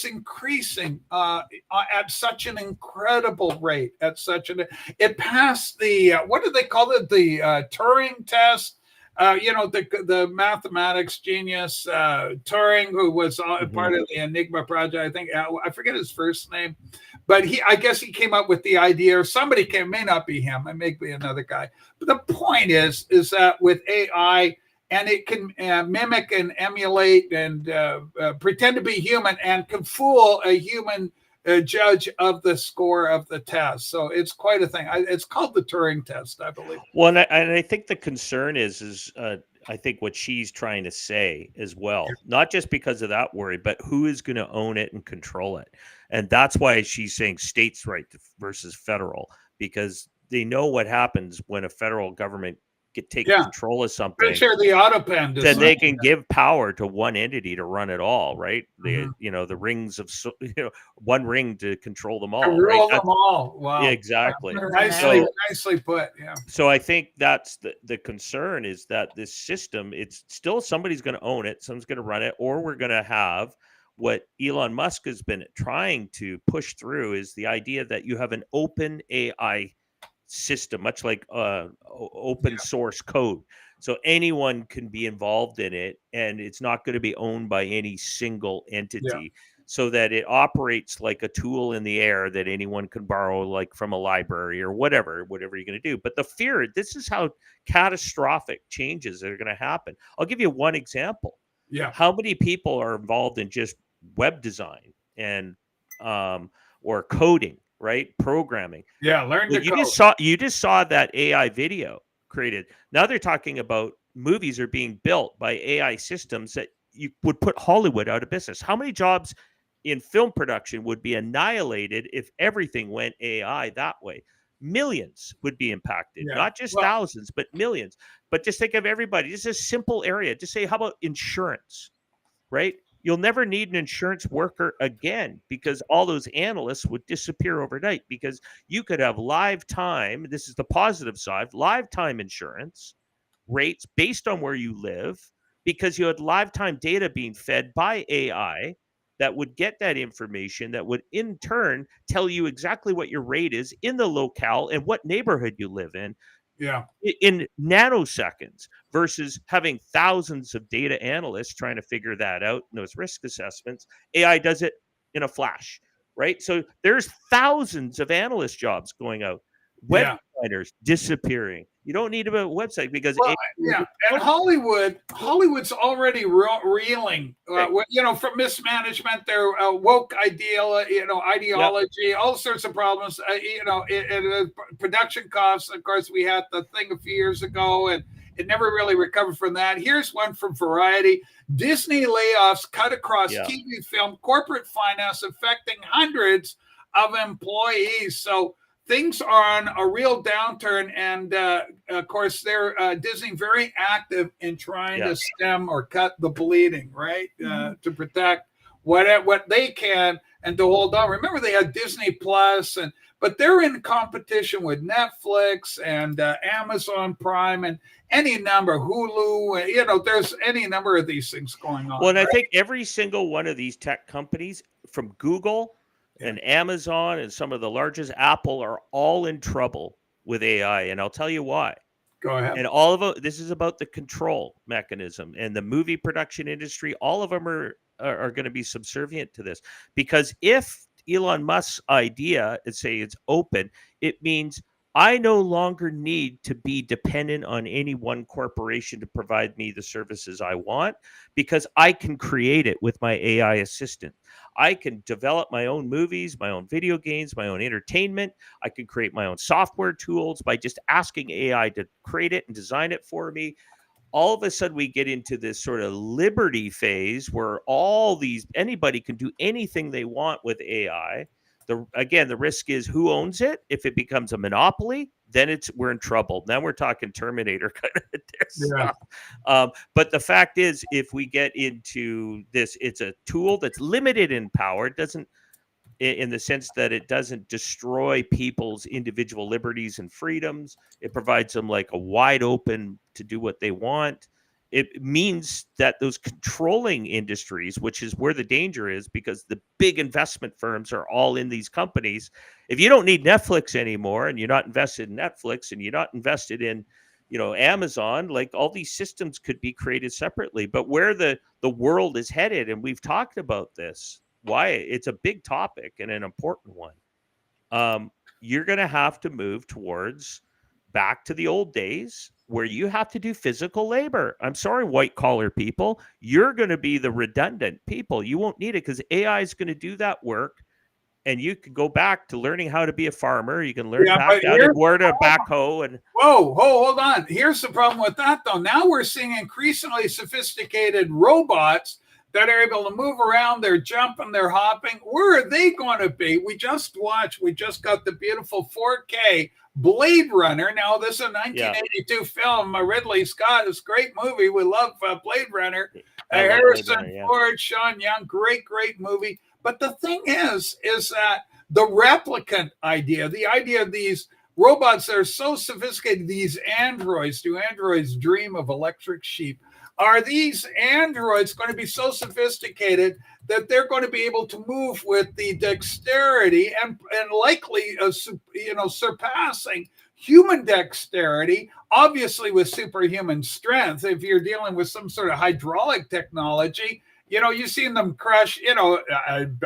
increasing at such an incredible rate. It passed the what do they call it, the Turing test, the mathematics genius Turing, who was part of the Enigma project. I think I forget his first name, but I guess he came up with the idea, or somebody came, may not be him, it may be another guy. But the point is that with AI, and it can mimic and emulate and pretend to be human and can fool a human judge of the score of the test. So it's quite a thing. It's called the Turing test, I believe. Well, and I think the concern is I think what she's trying to say as well, not just because of that worry, but who is going to own it and control it. And that's why she's saying states' right versus federal, because they know what happens when a federal government take control of something. Sure, the AutoPen then they can give power to one entity to run it all, right? The rings of one ring to control them all, rule them all. Wow, exactly. Nicely put. Yeah. So I think that's the concern, is that this system, it's still somebody's going to own it, someone's going to run it, or we're going to have what Elon Musk has been trying to push through, is the idea that you have an open AI system, much like open source code, so anyone can be involved in it, and it's not going to be owned by any single entity, so that it operates like a tool in the air that anyone can borrow, like from a library or whatever you're going to do. But the fear, this is how catastrophic changes are going to happen. I'll give you one example. How many people are involved in just web design and or coding, right? Programming. Learn to code. You just saw that AI video created. Now they're talking about movies are being built by AI systems that you would put Hollywood out of business. How many jobs in film production would be annihilated if everything went AI that way? Millions would be impacted, not just thousands, but millions. But just think of everybody. Just a simple area. Just say, how about insurance, right? You'll never need an insurance worker again, because all those analysts would disappear overnight, because you could have live time. This is the positive side, live time insurance rates based on where you live, because you had live time data being fed by AI that would get that information, that would in turn tell you exactly what your rate is in the locale and what neighborhood you live in. In nanoseconds, versus having thousands of data analysts trying to figure that out, and those risk assessments. AI does it in a flash, right? So there's thousands of analyst jobs going out. Web designers disappearing. You don't need a website, because and Hollywood's already reeling, from mismanagement, their woke ideology, all sorts of problems. Production costs. Of course, we had the thing a few years ago, and it never really recovered from that. Here's one from Variety: Disney layoffs cut across TV, film, corporate finance, affecting hundreds of employees. So things are on a real downturn, and of course, they're Disney very active in trying to stem or cut the bleeding, right? To protect what they can and to hold on. Remember, they had Disney Plus, but they're in competition with Netflix and Amazon Prime and any number, Hulu. There's any number of these things going on. Well, and I think every single one of these tech companies, from Google and Amazon and some of the largest, Apple, are all in trouble with AI, and I'll tell you why. Go ahead. And all of it, this is about the control mechanism, and the movie production industry. All of them are going to be subservient to this, because if Elon Musk's idea is, say, it's open, it means I no longer need to be dependent on any one corporation to provide me the services I want, because I can create it with my AI assistant. I can develop my own movies, my own video games, my own entertainment. I can create my own software tools by just asking AI to create it and design it for me. All of a sudden, we get into this sort of liberty phase where anybody can do anything they want with AI. The risk is who owns it. If it becomes a monopoly, then we're in trouble. Now we're talking Terminator kind of stuff. But the fact is, if we get into this, it's a tool that's limited in power. It doesn't, in the sense that it doesn't destroy people's individual liberties and freedoms. It provides them like a wide open to do what they want. It means that those controlling industries, which is where the danger is, because the big investment firms are all in these companies. If you don't need Netflix anymore, and you're not invested in Netflix, and you're not invested in, Amazon, like all these systems could be created separately. But where the world is headed, and we've talked about this, why it's a big topic and an important one. You're going to have to move towards back to the old days where you have to do physical labor. I'm sorry, white collar people, you're going to be the redundant people. You won't need it because AI is going to do that work. And you can go back to learning how to be a farmer. You can learn back how to word a backhoe. And hold on. Here's the problem with that, though. Now we're seeing increasingly sophisticated robots that are able to move around. They're jumping, they're hopping. Where are they going to be? We just got the beautiful 4K Blade Runner. Now, this is a 1982 film. Ridley Scott. It's a great movie. We love Blade Runner. Harrison Ford, Sean Young. Great movie. But the thing is that the replicant idea, the idea of these robots that are so sophisticated, these androids, do androids dream of electric sheep? Are these androids going to be so sophisticated that they're going to be able to move with the dexterity and likely, surpassing human dexterity, obviously with superhuman strength? If you're dealing with some sort of hydraulic technology, you've seen them crash, I'd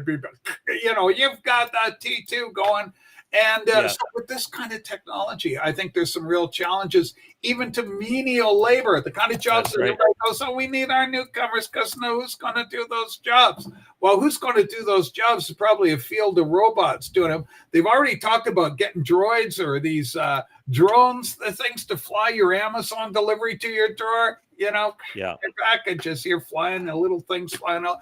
be back. You've got that T2 going. And so with this kind of technology, I think there's some real challenges, even to menial labor, the kind of jobs that everybody goes, we need our newcomers because who's going to do those jobs? Well, who's going to do those jobs is probably a field of robots doing them. They've already talked about getting droids or these drones, the things to fly your Amazon delivery to your door. Your packages here flying, the little things flying out.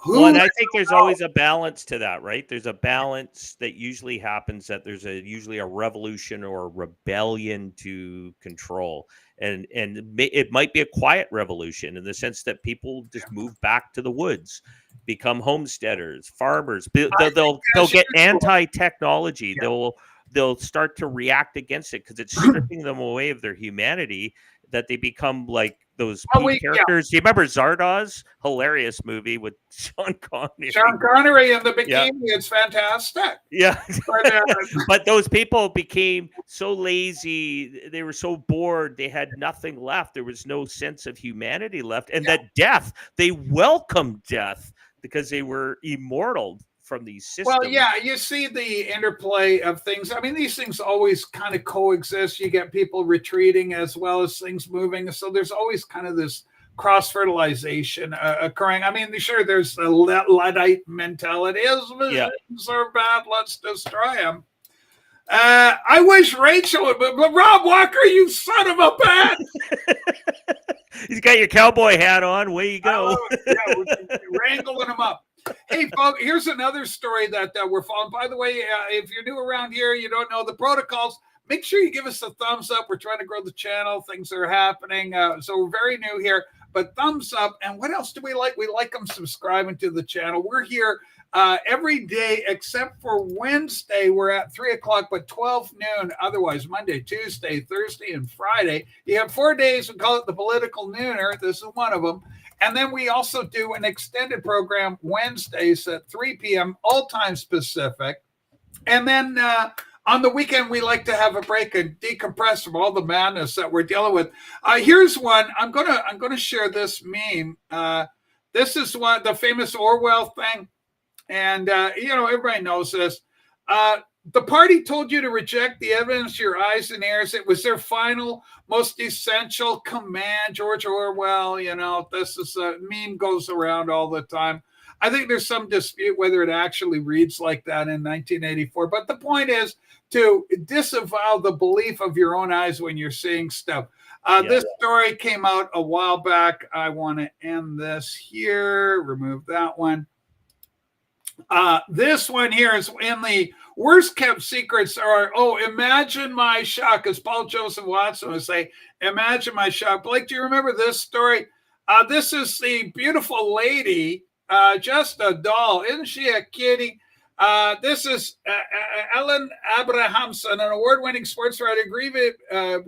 And I think there's always a balance to that, right? There's a balance that usually happens, that there's usually a revolution or a rebellion to control. And it might be a quiet revolution in the sense that people just move back to the woods, become homesteaders, farmers. They'll get anti-technology. They'll start to react against it because it's stripping them away of their humanity, that they become like those characters. Do you remember Zardoz? Hilarious movie with Sean Connery. Sean Connery in the bikini. It's fantastic. Yeah. But those people became so lazy. They were so bored. They had nothing left. There was no sense of humanity left. And that death, they welcomed death because they were immortal from these systems. Well, you see the interplay of things. I mean, these things always kind of coexist. You get people retreating as well as things moving. So there's always kind of this cross-fertilization occurring. I mean, sure, there's a Luddite mentality. Things are bad, let's destroy them. I wish Rachel would, but Rob Walker, you son of a bitch! He's got your cowboy hat on. Way you go. We're wrangling him up. Hey, folks, here's another story that we're following. By the way, if you're new around here, you don't know the protocols, make sure you give us a thumbs up. We're trying to grow the channel. Things are happening. So we're very new here, but thumbs up. And what else do we like? We like them subscribing to the channel. We're here every day except for Wednesday. We're at 3 o'clock, but 12 noon. Otherwise, Monday, Tuesday, Thursday, and Friday. You have 4 days. We call it the Political Nooner. This is one of them. And then we also do an extended program Wednesdays at 3 p.m., all time Pacific. And then on the weekend, we like to have a break and decompress from all the madness that we're dealing with. Here's one. I'm gonna share this meme. This is the famous Orwell thing. And, everybody knows this. The party told you to reject the evidence your eyes and ears. It was their final, most essential command. George Orwell, this is a meme goes around all the time. I think there's some dispute whether it actually reads like that in 1984. But the point is to disavow the belief of your own eyes when you're seeing stuff. This story came out a while back. I want to end this here. Remove that one. This one here is in the worst kept secrets imagine my shock, as Paul Joseph Watson would say, imagine my shock. Blake, do you remember this story? This is the beautiful lady, just a doll. Isn't she a kitty? This is Ellen Abrahamson, an award-winning sports writer,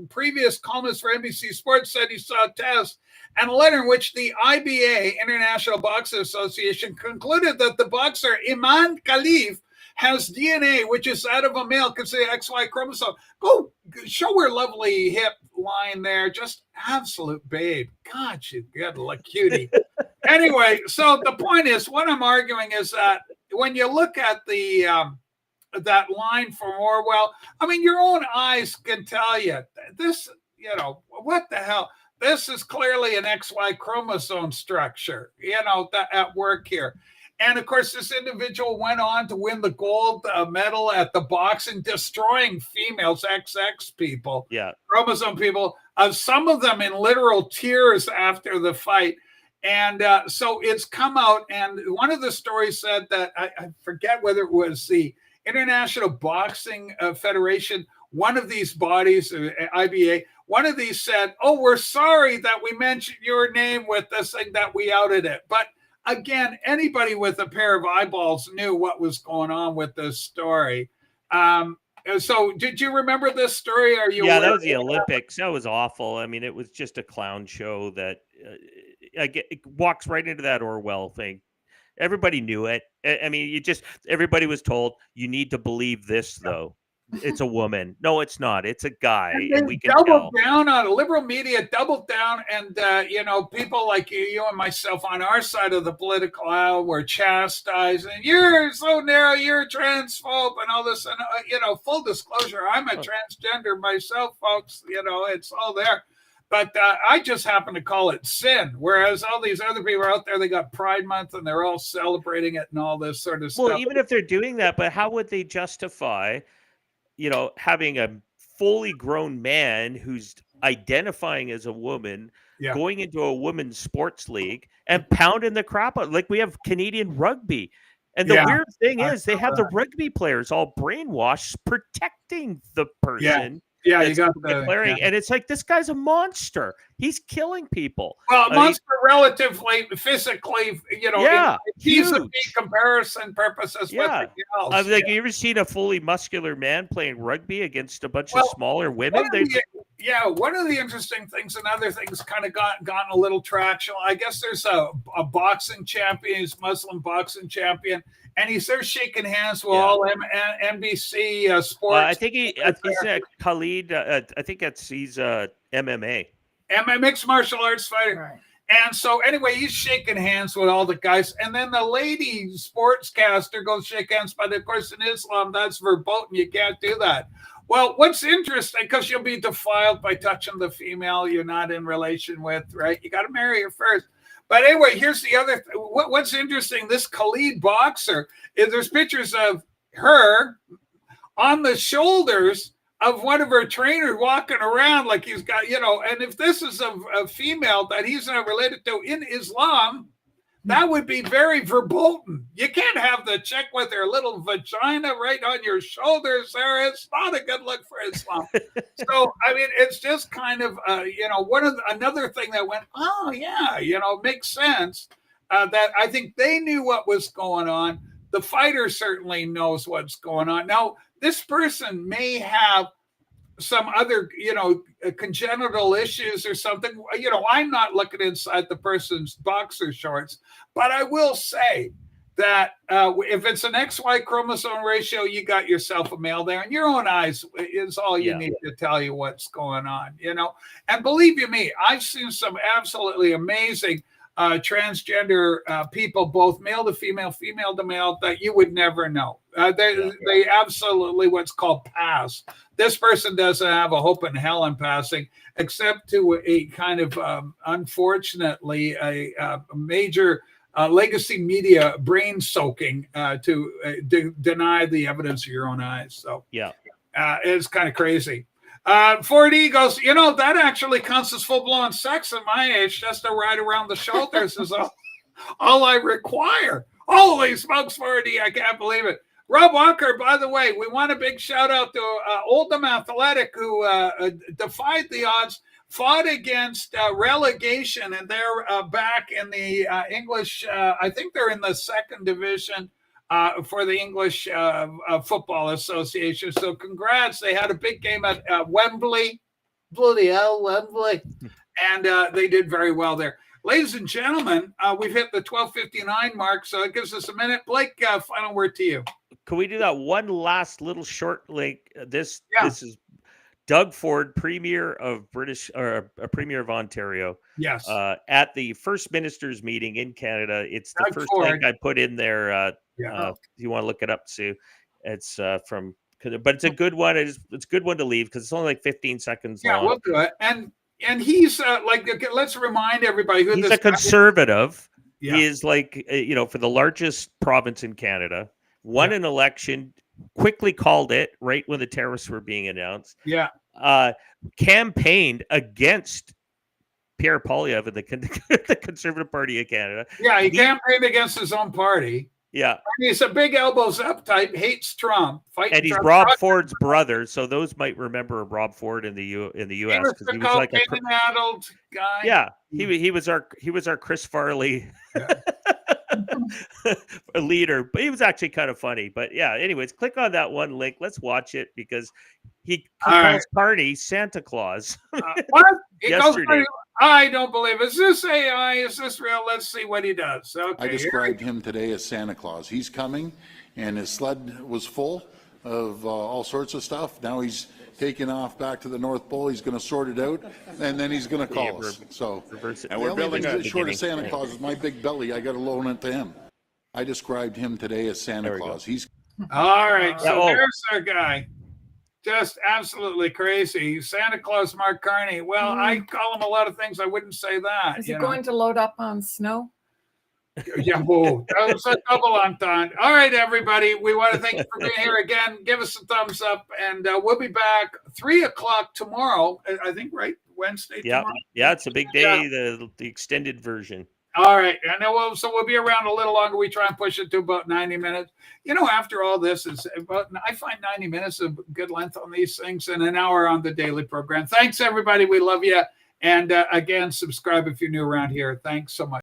previous columnist for NBC Sports, said he saw a test and a letter in which the IBA, International Boxing Association, concluded that the boxer Iman Khalif has DNA, which is that of a male, because the XY chromosome. Go show her lovely hip line there. Just absolute babe. God, she's good, like cutie. Anyway, so the point is, what I'm arguing is that when you look at the that line from Orwell, I mean, your own eyes can tell you this. You know, what the hell? This is clearly an XY chromosome structure, you know, that at work here. And of course, this individual went on to win the gold medal at the boxing, destroying females, XX people, chromosome people, some of them in literal tears after the fight. And so it's come out, and one of the stories said that, I forget whether it was the International Boxing Federation, one of these bodies, IBA, one of these said, oh, we're sorry that we mentioned your name with this thing, that we outed it. But again, anybody with a pair of eyeballs knew what was going on with this story. So did you remember this story? Are you? Yeah, that was the Olympics. That was awful. I mean, it was just a clown show that it walks right into that Orwell thing. Everybody knew it. I mean, everybody was told, you need to believe this, though. It's a woman. No, it's not. It's a guy. And we can double down on liberal media, doubled down. And, you know, people like you and myself on our side of the political aisle were chastised. And you're so narrow, you're a transphobe and all this. And, you know, full disclosure, I'm a transgender myself, folks. You know, it's all there. But I just happen to call it sin, whereas all these other people out there, they got Pride Month and they're all celebrating it and all this sort of stuff. Well, even if they're doing that, but how would they justify, you know, having a fully grown man who's identifying as a woman, going into a women's sports league and pounding the crap out? Like, we have Canadian rugby. And the weird thing is they have the rugby players all brainwashed, protecting the person. Yeah, you got the and it's like, this guy's a monster. He's killing people. Well, monster relatively, physically, you know, he's a big comparison purposes with everything else. I was like, you ever seen a fully muscular man playing rugby against a bunch of smaller women? One of the interesting things, and other things kind of gotten a little traction. I guess there's a boxing champion, he's Muslim boxing champion, and he's there shaking hands with all NBC sports. I think he's Khalid. I think he's MMA. Mixed martial arts fighter. Right. And so anyway, he's shaking hands with all the guys. And then the lady sportscaster goes shake hands. But of course, in Islam, that's verboten. You can't do that. Well, what's interesting, because you'll be defiled by touching the female you're not in relation with, right? You got to marry her first. But anyway, here's the other what's interesting. This Khalid boxer, there's pictures of her on the shoulders of one of her trainers walking around like he's got, you know, and if this is a female that he's not related to in Islam, that would be very verboten. You can't have the chick with her little vagina right on your shoulders there. It's not a good look for Islam. So, I mean, it's just kind of, you know, another thing that went, oh, yeah, you know, makes sense, that I think they knew what was going on. The fighter certainly knows what's going on. Now, this person may have some other, you know, congenital issues or something. You know, I'm not looking inside the person's boxer shorts, but I will say that if it's an XY chromosome ratio, you got yourself a male there, and your own eyes is all you need to tell you what's going on, you know. And believe you me, I've seen some absolutely amazing transgender people, both male to female, female to male, that you would never know. They absolutely what's called pass. This person doesn't have a hope in hell in passing, except to a kind of, unfortunately, a major legacy media brain soaking to deny the evidence of your own eyes. So it's kind of crazy. 4D goes, you know, that actually counts as full-blown sex at my age. Just to ride around the shoulders is all I require. Holy smokes, 4D, I can't believe it. Rob Walker, by the way, we want a big shout out to Oldham Athletic, who defied the odds, fought against relegation, and they're back in the English, I think they're in the second division for the English Football Association. So congrats. They had a big game at Wembley. Bloody hell, Wembley. And they did very well there. Ladies and gentlemen, we've hit the 12:59 mark, so it gives us a minute. Blake, final word to you. Can we do that one last little short link? This Yeah. this is Doug Ford, Premier of Premier of Ontario. Yes. At the First Ministers meeting in Canada. It's the Doug first Ford. link I put in there. Yeah. If you want to look it up, Sue. It's from, but it's a good one. It's a good one to leave because it's only like 15 seconds Yeah, long. we'll do it. And he's like, let's remind everybody who He's this a conservative. Yeah. He is like, for the largest province in Canada, won an election, quickly called it right when the tariffs were being announced. Yeah. Campaigned against Pierre Poilievre and the Conservative Party of Canada. Yeah, he campaigned against his own party. Yeah. And he's a big elbows up type, hates Trump. And he's Trump. Rob Ford's brother, so those might remember Rob Ford in the U.S. He was because the he was like a cocaine-addled guy. yeah. He was our Chris Farley leader, but he was actually kind of funny. But yeah, anyways, click on that one link. Let's watch it because he calls Carney Santa Claus. What? Yesterday. I don't believe it. Is this AI? Is this real? Let's see what he does. Okay. I described him today as Santa Claus. He's coming, and his sled was full of all sorts of stuff. Now he's taking off back to the North Pole. He's going to sort it out, and then he's going to call us. So, and we're building short of Santa Claus is my big belly. I got to loan it to him. I described him today as Santa Claus. He's all right. So there's our guy. Just absolutely crazy. Santa Claus Mark Carney. Well, I call him a lot of things. I wouldn't say that. Is he going to load up on snow? Yeah, whoa. That was a double entendre. All right, everybody. We want to thank you for being here again. Give us a thumbs up, and we'll be back 3:00 tomorrow. I think, right? Wednesday. Yeah, tomorrow? yeah. It's a big day. The extended version. All right. And then we'll be around a little longer. We try and push it to about 90 minutes. After all this, I find 90 minutes a good length on these things and an hour on the daily program. Thanks, everybody. We love you. And again, subscribe if you're new around here. Thanks so much.